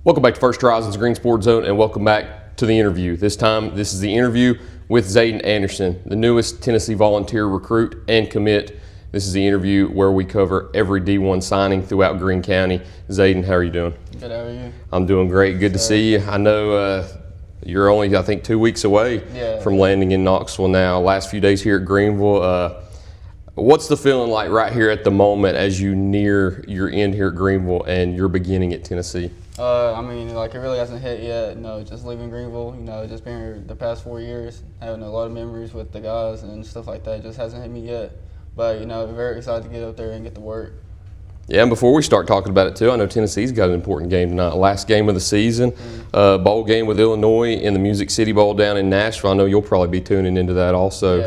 Welcome back to First Horizons GreeneSportsZone, and welcome back to the interview. This time, this is the interview with Zaydyn Anderson, the newest Tennessee Volunteer recruit and commit. This is the interview where we cover every D1 signing throughout Greene County. Zaydyn, how are you doing? Good, how are you? I'm doing great. Good to see you. I know you're only, I think, 2 weeks away from landing in Knoxville now. Last few days here at Greenville. What's the feeling like right here at the moment as you near your end here at Greenville and you're beginning at Tennessee? I mean, like, it really hasn't hit yet. Just leaving Greenville, just being here the past 4 years, having a lot of memories with the guys and stuff like that, just hasn't hit me yet. But, very excited to get up there and get to work. Yeah, and before we start talking about it too, I know Tennessee's got an important game tonight. Last game of the season, bowl game with Illinois in the Music City Bowl down in Nashville. I know you'll probably be tuning into that also.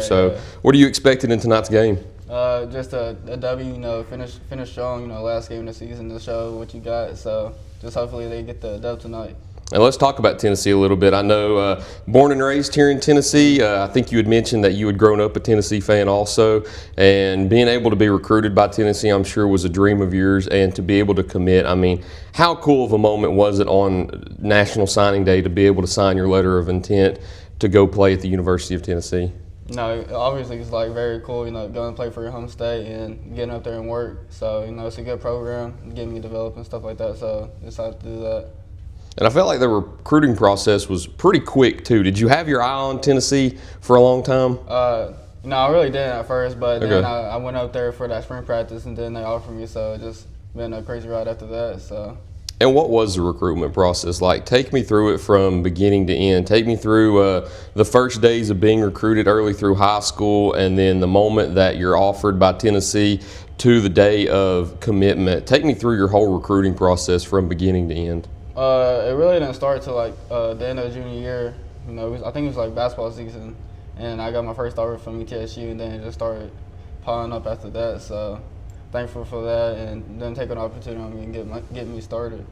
What are you expecting in tonight's game? Just a W, finish strong, last game of the season to show what you got. So just hopefully they get the dub tonight. And let's talk about Tennessee a little bit. I know born and raised here in Tennessee. I think you had mentioned that you had grown up a Tennessee fan also. And being able to be recruited by Tennessee, I'm sure, was a dream of yours. And to be able to commit, I mean, how cool of a moment was it on National Signing Day to be able to sign your letter of intent to go play at the University of Tennessee? No, obviously it's like very cool, going to play for your home state and getting up there and work. So, it's a good program, getting me developed and stuff like that. So, decided to do that. And I felt like the recruiting process was pretty quick too. Did you have your eye on Tennessee for a long time? No, I really didn't at first, but then I went up there for that spring practice and then they offered me. So, it just been a crazy ride after that. So. And what was the recruitment process like? Take me through it from beginning to end. Take me through the first days of being recruited early through high school and then the moment that you're offered by Tennessee to the day of commitment. Take me through your whole recruiting process from beginning to end. It really didn't start till like the end of the junior year. I think it was like basketball season, and I got my first offer from ETSU, and then it just started piling up after that. So thankful for that, and then take an opportunity on me and get me started.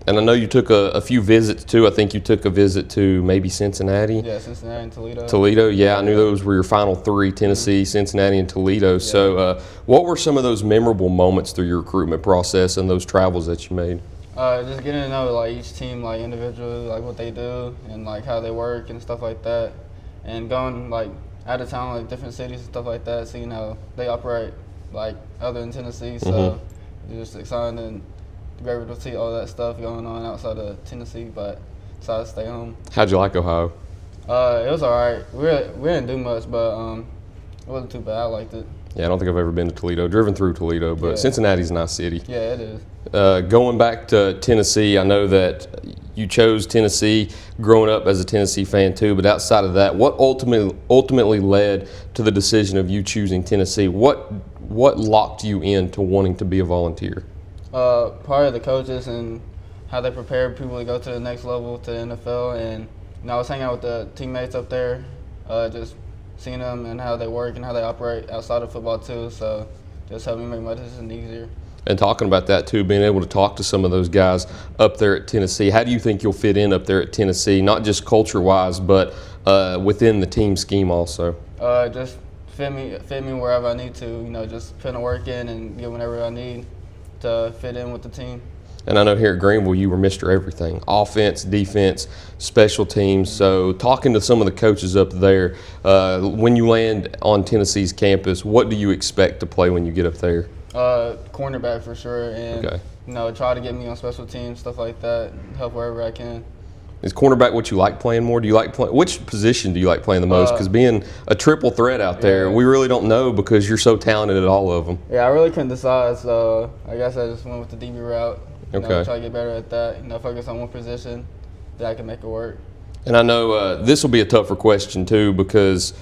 And I know you took a few visits too. I think you took a visit to maybe Cincinnati. Yeah, Cincinnati and Toledo. Toledo, yeah. I knew those were your final three: Tennessee, Cincinnati, and Toledo. Yeah. So, what were some of those memorable moments through your recruitment process and those travels that you made? Just getting to know like each team like individually, like what they do and like how they work and stuff like that, and going like out of town, like different cities and stuff like that, seeing how they operate like other than Tennessee. So it's just exciting and be able to see all that stuff going on outside of Tennessee, but decided to stay home. How'd you like Ohio? It was all right. We didn't do much, but it wasn't too bad. I liked it. Yeah, I don't think I've ever been to Toledo. Driven through Toledo, but Cincinnati's a nice city. Yeah, it is. Going back to Tennessee, I know that you chose Tennessee growing up as a Tennessee fan too, but outside of that, what ultimately led to the decision of you choosing Tennessee? What locked you into wanting to be a Volunteer? Probably the coaches and how they prepare people to go to the next level, to the NFL. And I was hanging out with the teammates up there, just seeing them and how they work and how they operate outside of football too. So just helped me make my decision easier. And talking about that too, being able to talk to some of those guys up there at Tennessee, how do you think you'll fit in up there at Tennessee, not just culture-wise, but within the team scheme also? Just fit me wherever I need to. Just put the work in and get whatever I need to fit in with the team. And I know here at Greenville you were Mr. Everything, offense, defense, special teams. So talking to some of the coaches up there, when you land on Tennessee's campus, what do you expect to play when you get up there? Cornerback for sure, and try to get me on special teams, stuff like that, help wherever I can. Is cornerback what you like playing more? Do you like which position do you like playing the most? Because being a triple threat out there, we really don't know because you're so talented at all of them. Yeah, I really couldn't decide, so I guess I just went with the DB route. Try to get better at that. Focus on one position that I can make it work. And I know this will be a tougher question too, because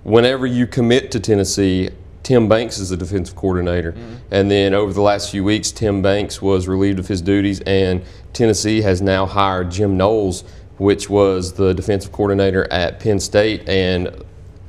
whenever you commit to Tennessee, Tim Banks is the defensive coordinator. And then over the last few weeks, Tim Banks was relieved of his duties, and Tennessee has now hired Jim Knowles, which was the defensive coordinator at Penn State and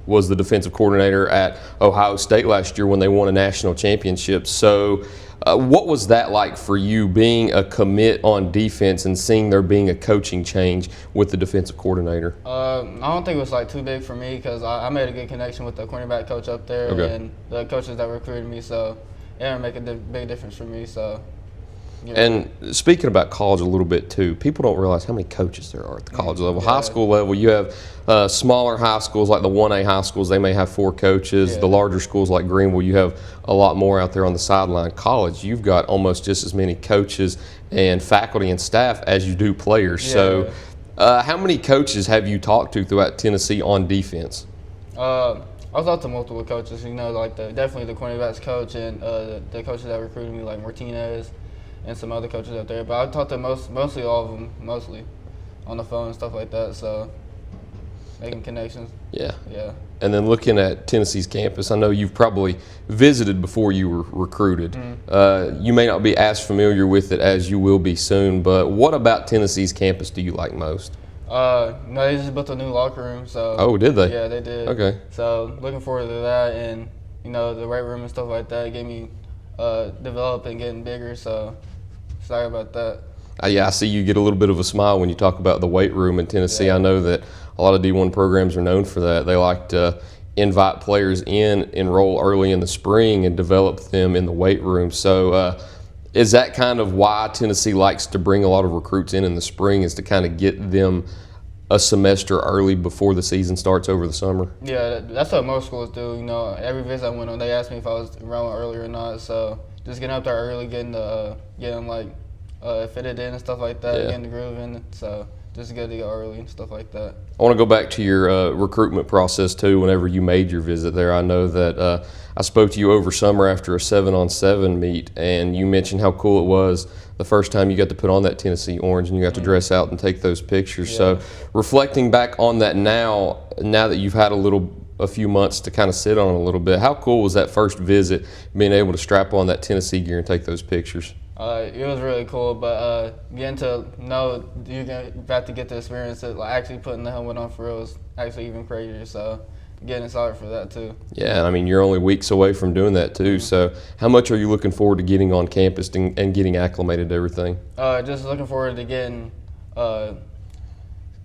was the defensive coordinator at Ohio State last year when they won a national championship. So what was that like for you, being a commit on defense and seeing there being a coaching change with the defensive coordinator? I don't think it was like too big for me because I made a good connection with the cornerback coach up there and the coaches that recruited me, so it didn't make a big difference for me. So Yeah. And speaking about college a little bit too, people don't realize how many coaches there are at the college level. Yeah. High school level, you have smaller high schools like the 1A high schools. They may have 4 coaches. Yeah. The larger schools like Greenville, you have a lot more out there on the sideline. College, you've got almost just as many coaches and faculty and staff as you do players. Yeah. So how many coaches have you talked to throughout Tennessee on defense? I've talked to multiple coaches, like definitely the cornerbacks coach and the coaches that recruited me, like Martinez and some other coaches out there. But I've talked to mostly all of them, mostly on the phone and stuff like that, so making connections. Yeah. Yeah. And then looking at Tennessee's campus, I know you've probably visited before you were recruited. You may not be as familiar with it as you will be soon, but what about Tennessee's campus do you like most? No, they just built a new locker room. So. Oh, did they? Yeah, they did. Okay. So looking forward to that, and the weight room and stuff like that get me developing, getting bigger. So excited about that. Yeah, I see you get a little bit of a smile when you talk about the weight room in Tennessee. Yeah. I know that a lot of D1 programs are known for that. They like to invite players in, enroll early in the spring, and develop them in the weight room. So is that kind of why Tennessee likes to bring a lot of recruits in the spring, is to kind of get them a semester early before the season starts over the summer? Yeah, that's what most schools do. Every visit I went on, they asked me if I was enrolling early or not. So just getting up there early, getting fitted in and stuff like that, Yeah. getting the groove in. So just good to go early and stuff like that. I want to go back to your recruitment process too. Whenever you made your visit there, I know that I spoke to you over summer after a 7-on-7 meet, and you mentioned how cool it was the first time you got to put on that Tennessee orange and you got to dress out and take those pictures. Yeah. So reflecting back on that now that you've had a few months to kind of sit on it a little bit, how cool was that first visit, being able to strap on that Tennessee gear and take those pictures? It was really cool, but getting to know you're about to get the experience of actually putting the helmet on for real was actually even crazier. So getting excited for that too. Yeah, I mean, you're only weeks away from doing that too. So how much are you looking forward to getting on campus and getting acclimated to everything? Just looking forward to getting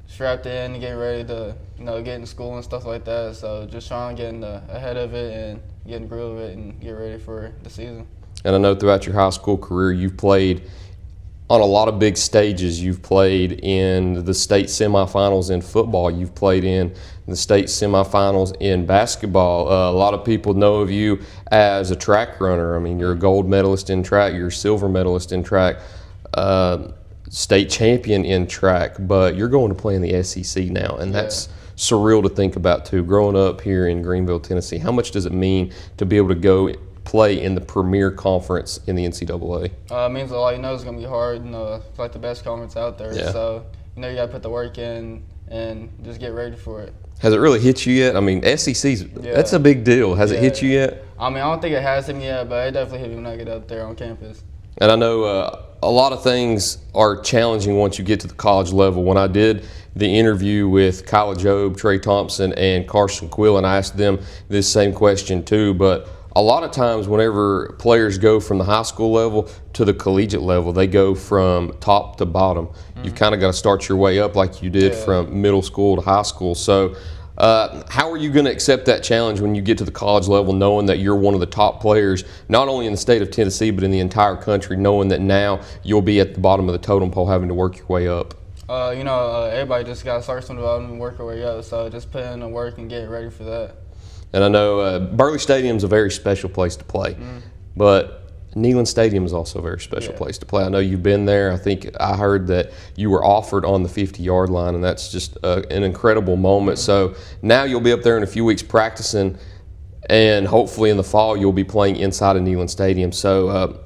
strapped in and getting ready to get in school and stuff like that. So just trying to get ahead of it and get in the groove of it and get ready for the season. And I know throughout your high school career, you've played on a lot of big stages. You've played in the state semifinals in football. You've played in the state semifinals in basketball. A lot of people know of you as a track runner. I mean, you're a gold medalist in track. You're a silver medalist in track. State champion in track. But you're going to play in the SEC now, and that's surreal to think about too. Growing up here in Greenville, Tennessee, how much does it mean to be able to go play in the premier conference in the NCAA? It means a lot. It's going to be hard. It's like the best conference out there. Yeah. So, you got to put the work in and just get ready for it. Has it really hit you yet? I mean, that's a big deal. Has it hit you yet? I mean, I don't think it has hit me yet, but it definitely hit me when I get up there on campus. And I know a lot of things are challenging once you get to the college level. When I did the interview with Kyla Jobe, Trey Thompson, and Carson Quill, and I asked them this same question too, but a lot of times whenever players go from the high school level to the collegiate level, they go from top to bottom. You've kind of got to start your way up like you did from middle school to high school. So how are you going to accept that challenge when you get to the college level, knowing that you're one of the top players, not only in the state of Tennessee, but in the entire country, knowing that now you'll be at the bottom of the totem pole having to work your way up? Everybody just got to start from the bottom and work their way up. So just put in the work and get ready for that. And I know Burley Stadium is a very special place to play, but Neyland Stadium is also a very special place to play. I know you've been there. I think I heard that you were offered on the 50-yard line, and that's just an incredible moment. So now you'll be up there in a few weeks practicing, and hopefully in the fall you'll be playing inside of Neyland Stadium. So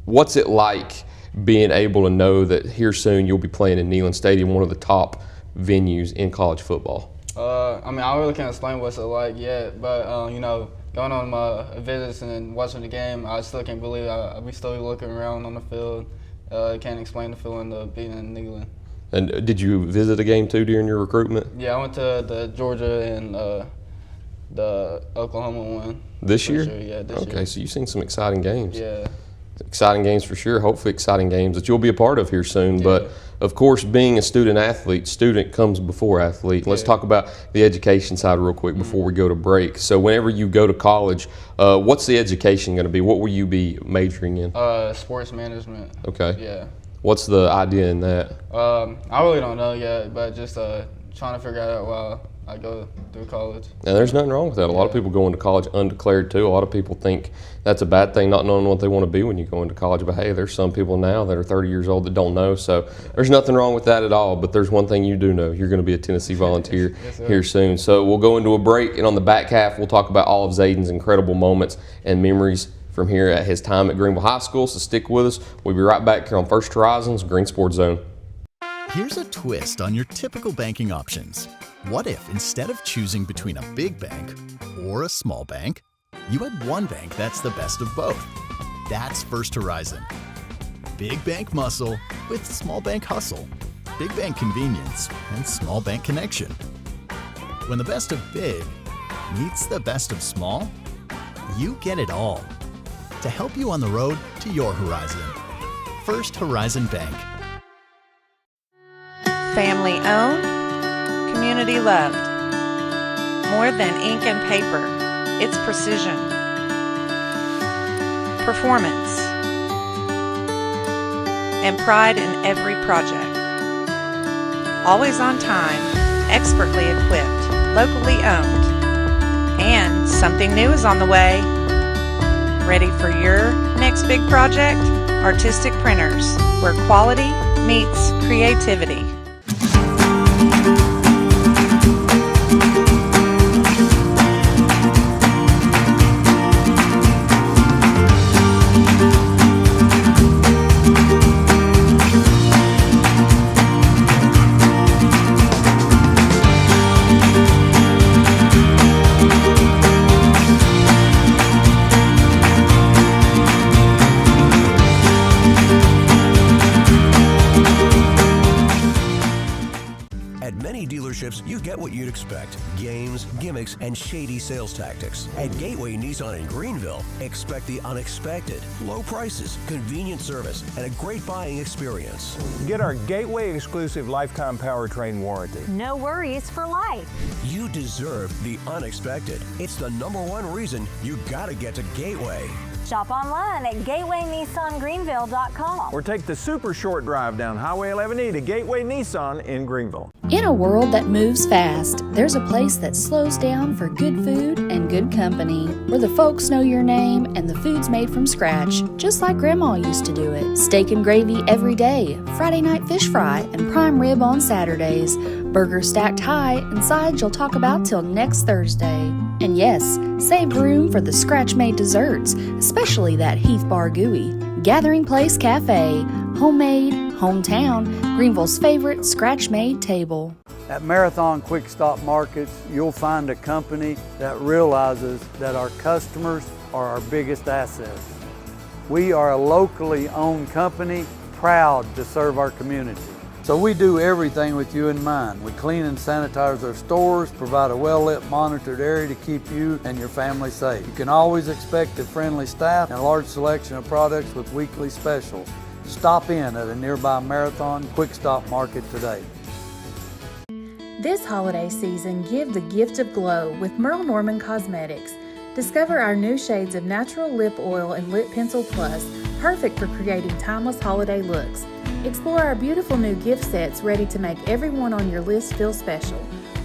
what's it like being able to know that here soon you'll be playing in Neyland Stadium, one of the top venues in college football? I really can't explain what's it like yet, but going on my visits and watching the game, I still can't believe we still looking around on the field. Can't explain the feeling of being in Neyland. And did you visit a game too during your recruitment? Yeah, I went to the Georgia and the Oklahoma one. This year? Yeah, this year. Okay, so you've seen some exciting games. Yeah. Exciting games for sure. Hopefully exciting games that you'll be a part of here soon. Yeah. But of course, being a student athlete, student comes before athlete. Let's talk about the education side real quick before we go to break. So whenever you go to college, what's the education going to be? What will you be majoring in? Sports management. Okay. Yeah. What's the idea in that? I really don't know yet, but just trying to figure it out while I go through college. And there's nothing wrong with that. A lot of people go into college undeclared too. A lot of people think that's a bad thing, not knowing what they want to be when you go into college. But hey, there's some people now that are 30 years old that don't know. So there's nothing wrong with that at all. But there's one thing you do know. You're going to be a Tennessee Volunteer here soon. So we'll go into a break, and on the back half, we'll talk about all of Zaydyn's incredible moments and memories from here at his time at Greenville High School. So stick with us. We'll be right back here on First Horizons Green Sports Zone. Here's a twist on your typical banking options. What if, instead of choosing between a big bank or a small bank, you had one bank that's the best of both? That's First Horizon. Big bank muscle with small bank hustle. Big bank convenience and small bank connection. When the best of big meets the best of small, you get it all. To help you on the road to your horizon. First Horizon Bank. Family owned, community loved. More than ink and paper, it's precision, performance, and pride in every project. Always on time, expertly equipped, locally owned. And something new is on the way. Ready for your next big project? Artistic Printers, where quality meets creativity. You get what you'd expect: games, gimmicks, and shady sales tactics. At Gateway Nissan in Greenville, expect the unexpected. Low prices, convenient service, and a great buying experience. Get our Gateway exclusive lifetime powertrain warranty. No worries for life. You deserve the unexpected. It's the #1 reason you gotta get to Gateway. Shop online at GatewayNissanGreenville.com. Or take the super short drive down Highway 11E to Gateway Nissan in Greenville. In a world that moves fast, there's a place that slows down for good food and good company, where the folks know your name and the food's made from scratch, just like Grandma used to do it. Steak and gravy every day, Friday night fish fry, and prime rib on Saturdays. Burgers stacked high, and sides you'll talk about till next Thursday. And yes, save room for the scratch-made desserts, especially that Heath Bar Gooey. Gathering Place Cafe, homemade, hometown, Greenville's favorite scratch-made table. At Marathon Quick Stop Markets, you'll find a company that realizes that our customers are our biggest assets. We are a locally owned company, proud to serve our community. So we do everything with you in mind. We clean and sanitize our stores, provide a well-lit, monitored area to keep you and your family safe. You can always expect a friendly staff and a large selection of products with weekly specials. Stop in at a nearby Marathon Quick Stop Market today. This holiday season, give the gift of glow with Merle Norman Cosmetics. Discover our new shades of natural lip oil and lip pencil plus, perfect for creating timeless holiday looks. Explore our beautiful new gift sets ready to make everyone on your list feel special.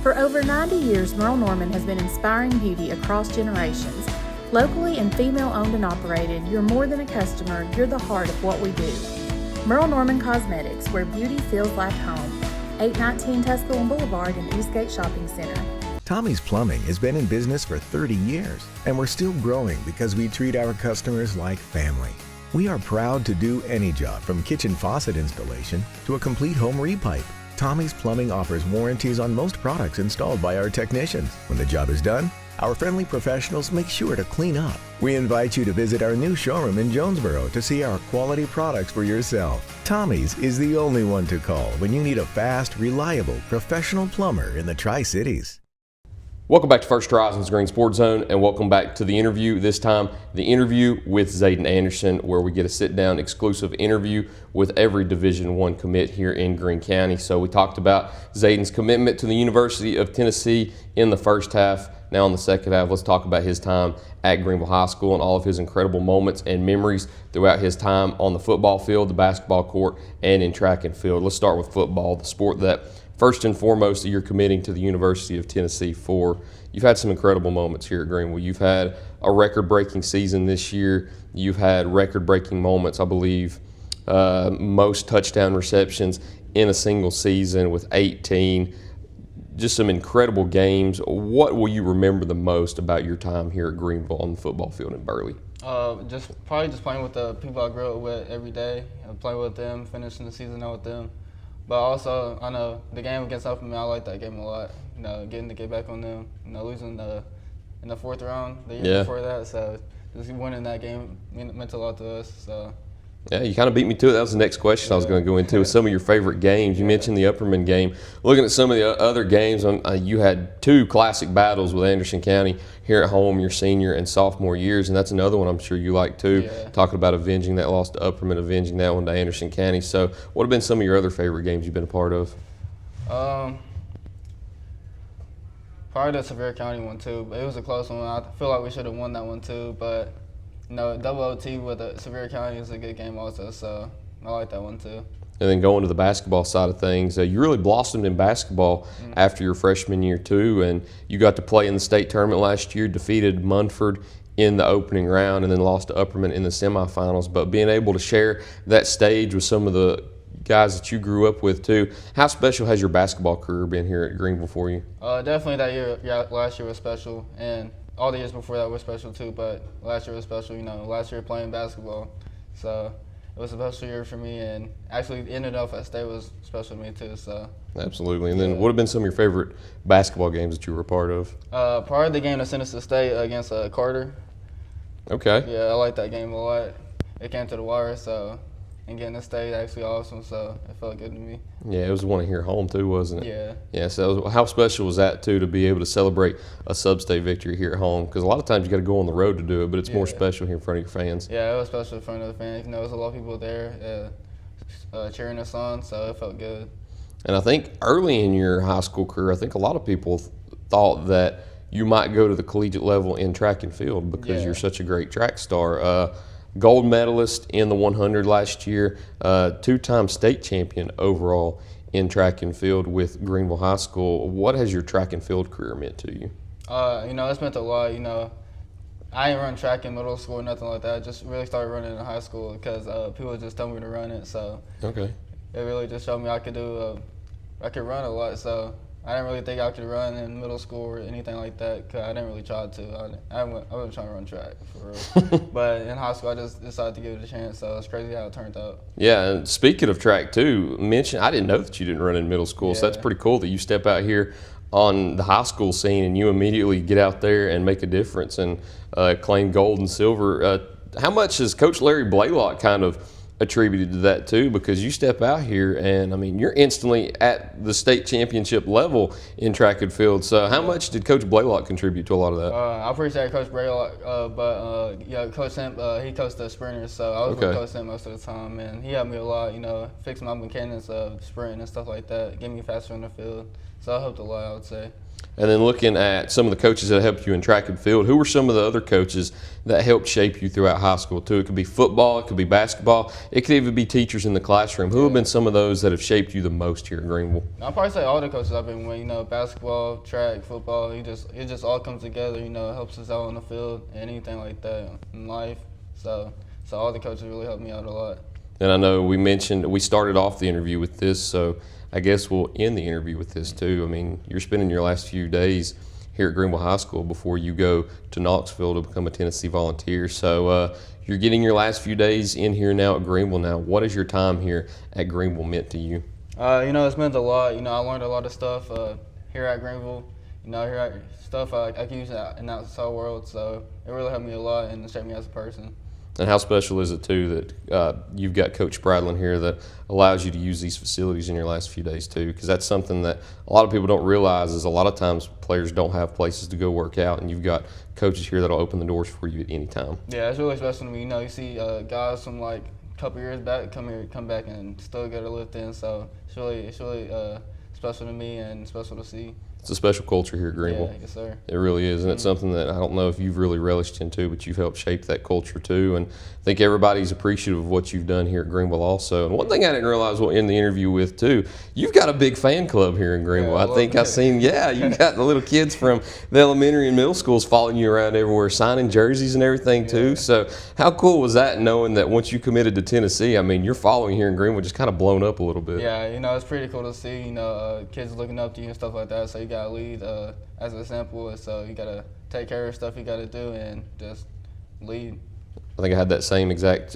For over 90 years, Merle Norman has been inspiring beauty across generations. Locally and female-owned and operated, you're more than a customer, you're the heart of what we do. Merle Norman Cosmetics, where beauty feels like home. 819 Tusculum Boulevard in Eastgate Shopping Center. Tommy's Plumbing has been in business for 30 years, and we're still growing because we treat our customers like family. We are proud to do any job from kitchen faucet installation to a complete home repipe. Tommy's Plumbing offers warranties on most products installed by our technicians. When the job is done, our friendly professionals make sure to clean up. We invite you to visit our new showroom in Jonesboro to see our quality products for yourself. Tommy's is the only one to call when you need a fast, reliable, professional plumber in the Tri-Cities. Welcome back to First Horizons Green Sports Zone, and welcome back to the interview. This time, the interview with Zaydyn Anderson, where we get a sit-down exclusive interview with every Division I commit here in Greene County. So we talked about Zaydyn's commitment to the University of Tennessee in the first half. Now in the second half, let's talk about his time at Greenville High School and all of his incredible moments and memories throughout his time on the football field, the basketball court, and in track and field. Let's start with football, the sport that first and foremost that you're committing to the University of Tennessee for. You've had some incredible moments here at Greenville. You've had a record-breaking season this year. You've had record-breaking moments, I believe, most touchdown receptions in a single season with 18. Just some incredible games. What will you remember the most about your time here at Greenville on the football field in Burley? Just playing with the people I grew up with every day, playing with them, finishing the season out with them. But also, I know the game against Upperman, I like that game a lot. You know, getting to get back on them. You know, losing in the fourth round the year before that. So just winning that game meant a lot to us. So. Yeah, you kind of beat me to it. That was the next question I was going to go into. Some of your favorite games. You mentioned the Upperman game. Looking at some of the other games, you had two classic battles with Anderson County here at home your senior and sophomore years, and that's another one I'm sure you like too. Yeah. Talking about avenging that loss to Upperman, avenging that one to Anderson County. So what have been some of your other favorite games you've been a part of? Probably the Sevier County one too. But it was a close one. I feel like we should have won that one too, but double OT with the Sevier County is a good game also, so I like that one too. And then going to the basketball side of things, you really blossomed in basketball after your freshman year too, and you got to play in the state tournament last year, defeated Munford in the opening round, and then lost to Upperman in the semifinals. But being able to share that stage with some of the guys that you grew up with too, how special has your basketball career been here at Greenville for you? Definitely that year, last year was special, and all the years before that were special too, but last year was special. Last year playing basketball, so it was a special year for me, and actually ended up at state was special to me too. So absolutely. And then what have been some of your favorite basketball games that you were a part of? Probably the game that sent us to state against Carter. Okay. Yeah, I like that game a lot. It came to the wire, so. And getting to state actually awesome, so it felt good to me. Yeah, it was one here at home too, wasn't it? Yeah. Yeah, so how special was that too to be able to celebrate a sub-state victory here at home? Because a lot of times you got to go on the road to do it, but it's more special here in front of your fans. Yeah, it was special in front of the fans. There's a lot of people there cheering us on, so it felt good. And I think early in your high school career, I think a lot of people thought that you might go to the collegiate level in track and field because you're such a great track star. Gold medalist in the 100 last year, two-time state champion overall in track and field with Greenville High School. What has your track and field career meant to you? It's meant a lot. I didn't run track in middle school or nothing like that. I just really started running in high school because people just told me to run it. So it really just showed me I could run a lot. So I didn't really think I could run in middle school or anything like that because I didn't really try to. I wasn't trying to run track for real. But in high school, I just decided to give it a chance. So it's crazy how it turned out. Yeah, and speaking of track too, I didn't know that you didn't run in middle school. So that's pretty cool that you step out here on the high school scene and you immediately get out there and make a difference and claim gold and silver. How much has Coach Larry Blaylock kind of attributed to that too, because you step out here and you're instantly at the state championship level in track and field. So how much did Coach Blaylock contribute to a lot of that? I appreciate Coach Blaylock, but Coach Simp, he coached the sprinters, so I was with Coach Simp most of the time, and he helped me a lot. Fix my mechanics of sprinting and stuff like that, get me faster in the field. So I helped a lot, I would say. And then looking at some of the coaches that helped you in track and field, who were some of the other coaches that helped shape you throughout high school too? It could be football, it could be basketball, it could even be teachers in the classroom. Who have been some of those that have shaped you the most here in Greenville? I'll probably say all the coaches I've been with, basketball, track, football, it just all comes together, it helps us out on the field and anything like that in life. So all the coaches really helped me out a lot. And I know we started off the interview with this, so I guess we'll end the interview with this too. You're spending your last few days here at Greenville High School before you go to Knoxville to become a Tennessee Volunteer. So you're getting your last few days in here now at Greenville now. What has your time here at Greenville meant to you? It's meant a lot. I learned a lot of stuff here at Greenville. Stuff I can use in the outside world. So it really helped me a lot and shaped me as a person. And how special is it, too, that you've got Coach Bradlin here that allows you to use these facilities in your last few days, too? Because that's something that a lot of people don't realize is a lot of times players don't have places to go work out, and you've got coaches here that'll open the doors for you at any time. Yeah, it's really special to me. You know, you see guys from like a couple years back come back and still get a lift in. So it's really special to me and special to see. It's a special culture here at Greenville. Yeah, yes, sir. It really is, and it's something that I don't know if you've really relished into, but you've helped shape that culture too. And I think everybody's appreciative of what you've done here at Greenville also. And one thing I didn't realize in the interview with too, you've got a big fan club here in Greenville. Yeah, I think I've seen, you got the little kids from the elementary and middle schools following you around everywhere, signing jerseys and everything too. Yeah. So how cool was that, knowing that once you committed to Tennessee, I mean, your following here in Greenville just kind of blown up a little bit. Yeah, you know, it's pretty cool to see, you know, kids looking up to you and stuff like that. So you got to lead as an example, and so you got to take care of stuff you got to do and just lead. I think I had that same exact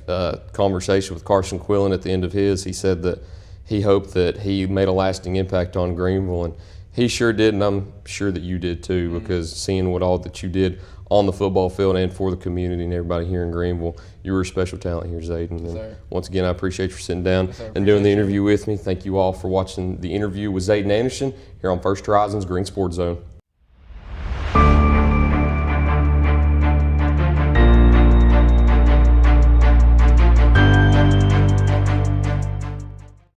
conversation with Carson Quillen at the end of his. He said that he hoped that he made a lasting impact on Greenville, and he sure did, and I'm sure that you did too, because seeing what all that you did on the football field and for the community and everybody here in Greenville, you were a special talent here, Zaydyn. Yes, and once again, I appreciate you sitting down and doing Appreciate the interview with me. Thank you all for watching the interview with Zaydyn Anderson here on First Horizon's Green Sports Zone.